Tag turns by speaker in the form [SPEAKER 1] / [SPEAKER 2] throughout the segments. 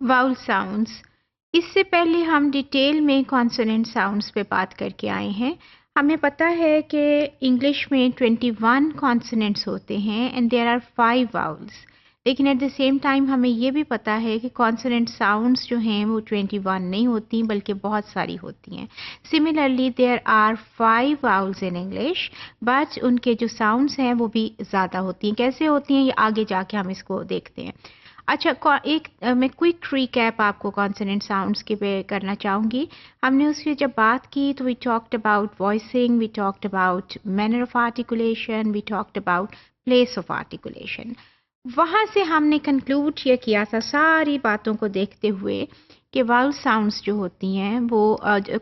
[SPEAKER 1] Vowel sounds. इससे पहले हम डिटेल में कॉन्सोनेंट साउंड्स पे बात करके आए हैं। हमें पता है कि इंग्लिश में 21 कॉन्सोनेंट्स होते हैं एंड देयर आर 5 वाउल्स। लेकिन एट द सेम टाइम हमें ये भी पता है कि कॉन्सोनेंट साउंड्स जो हैं वो 21 नहीं होती बल्कि बहुत सारी होती हैं। Similarly there are 5 vowels in English, but उनके जो साउंड्स हैं वो भी ज़्यादा होती हैं। कैसे होती हैं ये आगे जाके हम इसको देखते हैं। अच्छा, मैं क्विक रिकैप आपको कॉन्सोनेंट साउंड्स के पे करना चाहूँगी। हमने उसकी जब बात की तो we talked about voicing, we talked about manner of articulation, we talked about place of articulation. वहाँ से हमने कंक्लूड ये किया था सारी बातों को देखते हुए कि वाउल साउंड्स जो होती हैं वो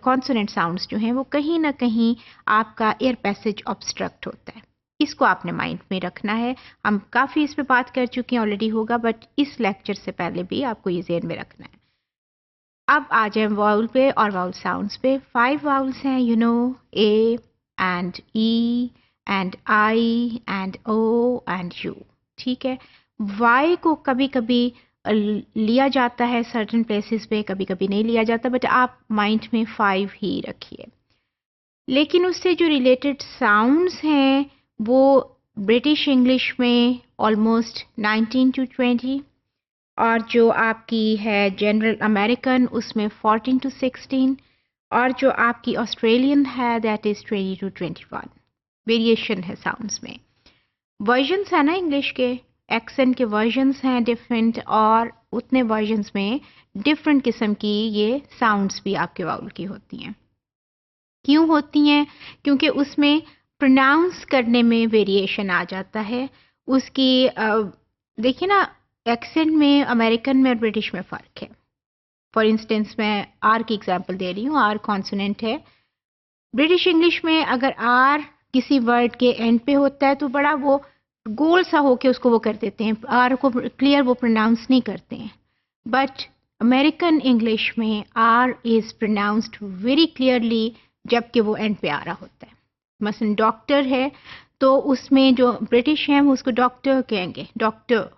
[SPEAKER 1] कॉन्सोनेंट साउंड्स जो हैं वो कहीं ना कहीं आपका एयर पैसेज ऑब्स्ट्रक्ट होता है। इसको आपने माइंड में रखना है। हम काफ़ी इस पे बात कर चुके हैं ऑलरेडी होगा, बट इस लेक्चर से पहले भी आपको ये ज़हन में रखना है। अब आ जाए वाउल पे और वाउल साउंड्स पे। 5 वाउल्स हैं, you know, A and E and I and O and U. ठीक है। वाई को कभी कभी लिया जाता है सर्टेन प्लेसेस पे, कभी कभी नहीं लिया जाता, बट आप माइंड में 5 ही रखिए। लेकिन उससे जो रिलेटेड साउंड्स हैं वो ब्रिटिश इंग्लिश में ऑलमोस्ट 19 to 20, और जो आपकी है जनरल अमेरिकन उसमें 14 to 16, और जो आपकी ऑस्ट्रेलियन है दैट इज़ 20 to 21। वेरिएशन है साउंड्स में। वर्जन्स है ना इंग्लिश के, एक्सेंट के वर्जन्स हैं डिफरेंट, और उतने वर्जन्स में डिफरेंट किस्म की ये साउंड्स भी आपके वाउल की होती हैं। क्यों होती हैं? क्योंकि उसमें प्रोनाउंस करने में वेरिएशन आ जाता है। उसकी देखिए ना, एक्सेंट में अमेरिकन में और ब्रिटिश में फ़र्क है। फॉर इंस्टेंस मैं आर की एग्जांपल दे रही हूँ। आर कॉन्सोनेंट है। ब्रिटिश इंग्लिश में अगर आर किसी वर्ड के एंड पे होता है तो बड़ा वो गोल सा होके उसको वो कर देते हैं, आर को क्लियर वो प्रोनाउंस नहीं करते हैं। बट अमेरिकन इंग्लिश में R is pronounced very clearly जबकि वो एंड पे आ रहा होता है। मसलन डॉक्टर है तो उसमें जो ब्रिटिश हैं वो उसको डॉक्टर कहेंगे, डॉक्टर,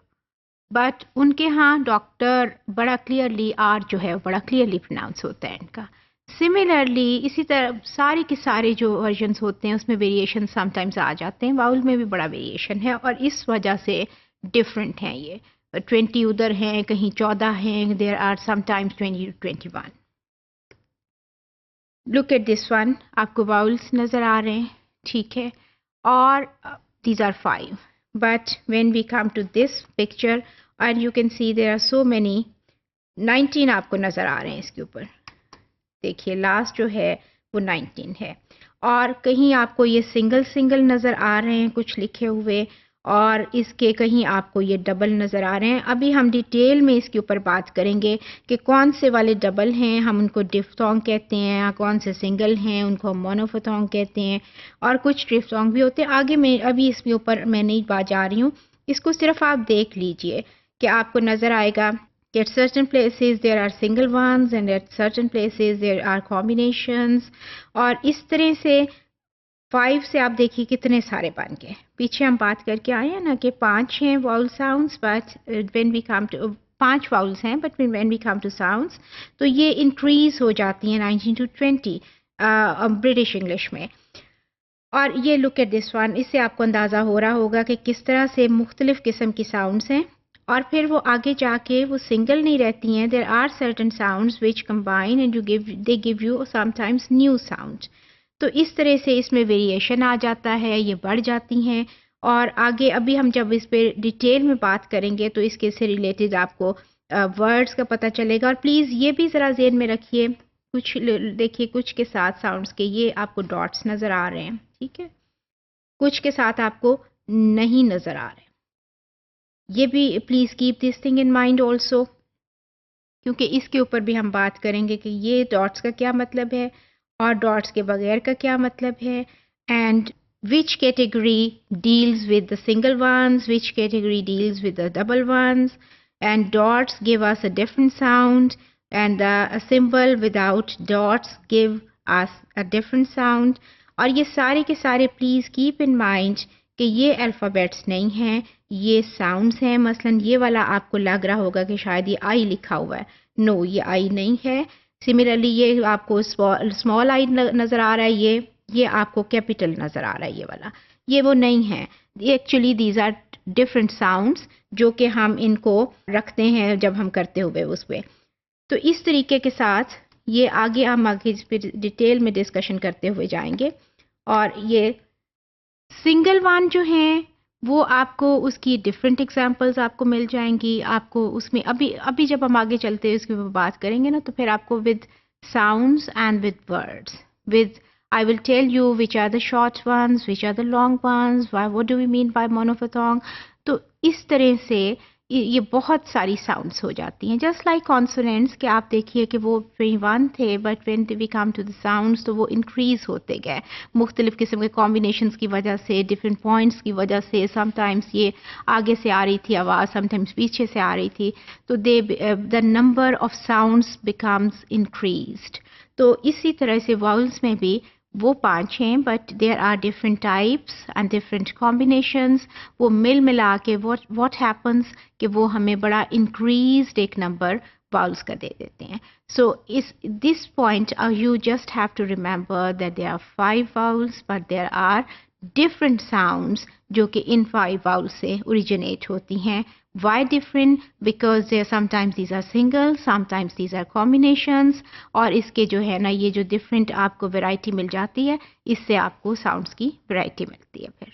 [SPEAKER 1] बट उनके यहाँ डॉक्टर बड़ा क्लियरली आर जो है बड़ा क्लियरली प्रोनाउंस होता है इनका। सिमिलरली इसी तरह सारे के सारे जो वर्जन्स होते हैं उसमें वेरिएशन समटाइम्स आ जाते हैं। वाउल में भी बड़ा वेरिएशन है और इस वजह से डिफरेंट हैं ये। 20 उधर हैं, कहीं 14 हैं, there are sometimes 20 to 21। Look at this one, आपको वाउल्स नज़र आ रहे हैं, ठीक है, और these are 5, but when we come to this picture and you can see there are so many, 19 आपको नज़र आ रहे हैं इसके ऊपर। देखिए लास्ट जो है वो 19 है, और कहीं आपको ये सिंगल सिंगल नज़र आ रहे हैं कुछ लिखे हुए, और इसके कहीं आपको ये डबल नज़र आ रहे हैं। अभी हम डिटेल में इसके ऊपर बात करेंगे कि कौन से वाले डबल हैं, हम उनको डिफ्थोंग कहते हैं, कौन से सिंगल हैं उनको हम मोनोफोथोंग कहते हैं, और कुछ डिफ्थोंग भी होते हैं। आगे मैं अभी इसके ऊपर मैं नहीं बात जा रही हूँ, इसको सिर्फ आप देख लीजिए कि आपको नज़र आएगा कि at certain places there are single ones and at certain places there are combinations। और इस तरह से 5 से आप देखिए कितने सारे बन गए। पीछे हम बात करके आए हैं ना कि 5 हैं vowel sounds, but when we come to 5 vowels हैं, but when we come to sounds तो ये इंक्रीज हो जाती हैं 19 to 20 ब्रिटिश इंग्लिश में। और ये लुक एट दिस वन, इससे आपको अंदाज़ा हो रहा होगा कि किस तरह से मुख्तलिफ किस्म की साउंड्स हैं, और फिर वो आगे जाके वो सिंगल नहीं रहती हैं। There are certain sounds which combine and they give you sometimes new sound. तो इस तरह से इसमें वेरिएशन आ जाता है, ये बढ़ जाती हैं। और आगे अभी हम जब इस पे डिटेल में बात करेंगे तो इसके से रिलेटेड आपको वर्ड्स का पता चलेगा। और प्लीज़ ये भी ज़रा ज़हन में रखिए, कुछ देखिए कुछ के साथ साउंड्स के ये आपको डॉट्स नज़र आ रहे हैं, ठीक है, कुछ के साथ आपको नहीं नज़र आ रहे। ये भी please keep this thing in mind also, क्योंकि इसके ऊपर भी हम बात करेंगे कि ये डॉट्स का क्या मतलब है और डॉट्स के बगैर का क्या मतलब है, and which category deals with the single ones, which category deals with the double ones, and dots give us a different sound, and a symbol without dots give us a different sound। और ये सारे के सारे please keep in mind کہ یہ alphabets نہیں ہیں، یہ ساؤنڈز ہیں. مثلا یہ والا آپ کو لگ رہا ہوگا کہ شاید یہ آئی لکھا ہوا ہے. نو، یہ آئی نہیں ہے. سملرلی یہ آپ کو اسمال آئی نظر آ رہا ہے، یہ آپ کو کیپیٹل نظر آ رہا ہے یہ والا. یہ وہ نہیں ہے. Actually these are different sounds جو کہ ہم ان کو رکھتے ہیں جب ہم کرتے ہوئے اس پہ. تو اس طریقے کے ساتھ یہ ہم آگے ڈیٹیل میں ڈسکشن کرتے ہوئے جائیں گے. اور یہ سنگل ون جو ہیں وہ آپ کو اس کی ڈفرینٹ ایگزامپلز آپ کو مل جائیں گی. آپ کو اس میں ابھی جب ہم آگے چلتے ہیں اس کی بات کریں گے نا، تو پھر آپ کو with sounds and with words I will tell you which are the short ones, which are the long ones, what do we mean by monophthong. تو اس طرح سے یہ بہت ساری ساؤنڈس ہو جاتی ہیں. جسٹ لائک کانسوننٹس کہ آپ دیکھیے کہ وہ 21 تھے، but when we come to the sounds تو وہ انکریز ہوتے گئے مختلف قسم کے کمبینیشنس کی وجہ سے، ڈفرینٹ پوائنٹس کی وجہ سے. سم ٹائمس یہ آگے سے آ رہی تھی آواز، سم ٹائمس پیچھے سے آ رہی تھی. تو the number of sounds becomes increased. تو اسی طرح سے واؤلس میں بھی وہ 5 ہیں، but there are different types and different combinations. وہ ملا کے واٹ ہیپنس کہ وہ ہمیں بڑا انکریزڈ ایک نمبر واؤلس کا دے دیتے ہیں. So this point you just have to remember that there are 5 vowels but there are different sounds جو کہ ان 5 واؤلس سے اوریجنیٹ ہوتی ہیں. Why different? Because sometimes these are single, sometimes these are combinations. اور اس کے جو ہے نا یہ جو different آپ کو ویرائٹی مل جاتی ہے، اس سے آپ کو ساؤنڈس کی ویرائٹی ملتی ہے پھر.